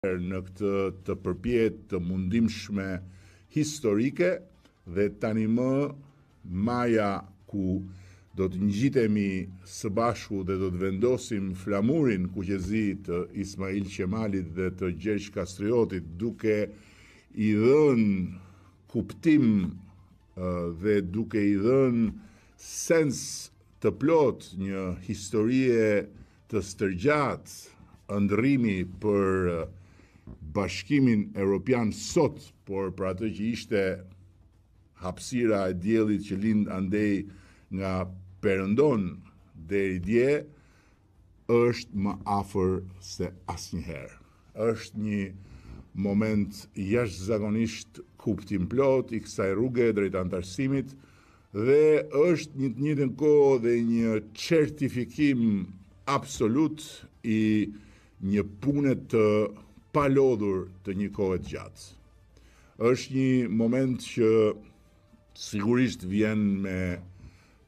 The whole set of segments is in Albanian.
në këtë të përpjet të mundimshme historike dhe tani më maja ku do të ngjitemi së bashku dhe do të vendosim flamurin kuqezi të Ismail Qemalit dhe të Gjergj Kastriotit duke i dhënë kuptim dhe duke i dhënë sens të plot një historie të stërgjatë ëndrrimi për Bashkimin Evropian sot, por për atë që ishte hapësira e diellit që lind andej nga Perëndon deri dje, është më afër se asnjëherë. Është një moment jashtëzakonisht kuptimplot i kësaj rruge drejt antarësimit dhe është një të njëjtën kohë dhe një certifikim absolut i një pune të palodhur të një kohe të gjatë. Është një moment që sigurisht vjen me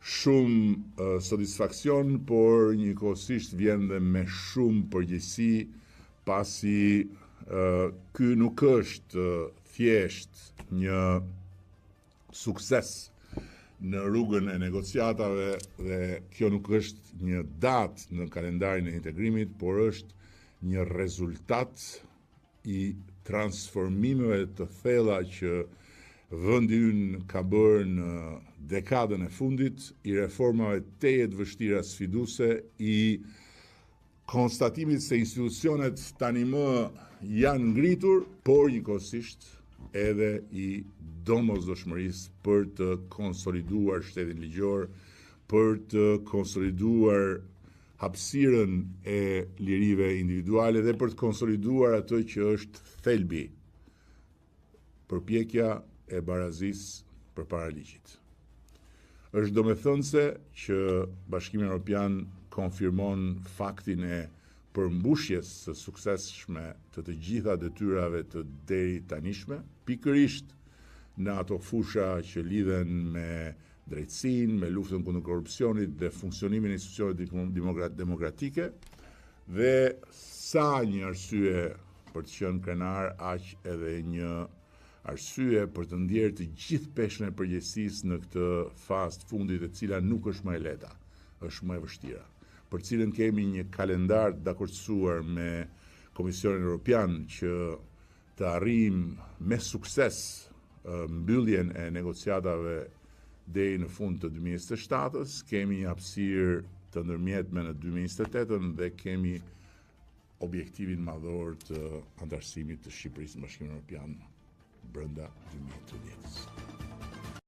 shumë satisfaksion, por njëkohësisht vjen dhe me shumë përgjegjësi, pasi ky nuk është thjesht një sukses në rrugën e negociatave dhe kjo nuk është një datë në kalendarin e integrimit, por është një rezultat i transformimeve të thella që vendi ynë ka bërë në dekadën e fundit, i reformave teje të vështira sfiduese, i konstatimit se institucionet tani më janë ngritur, por njëkohësisht edhe i domosdoshmërisë për të konsoliduar shtetin ligjor, për të konsoliduar hapësirën e lirive individuale dhe për të konsoliduar atë që është thelbi, përpjekja e barazisë përpara ligjit. Është domethënëse që Bashkimi Evropian konfirmon faktin e përmbushjes së suksesshme të të gjitha detyrave të deri tanishme, pikërisht në ato fusha që lidhen me drejtësinë, me luftën kundër korrupsionit dhe funksionimin e institucioneve demokratike, dhe sa një arsye për të qenë krenar, aq edhe një arsye për të ndjerë të gjithë peshën e përgjegjësisë në këtë fazë të fundit, e cila nuk është më e lehta, është më e vështira, për cilën kemi një kalendar të dakordsuar me Komisionin Evropian që të arrijmë me sukses mbylljen e negociatave deri në fund të 2027-s, kemi një hapësirë të ndërmjetme në 2028 dhe kemi objektivin madhor të antarësimit të Shqipërisë në Bashkimin Evropian brenda 2030-s.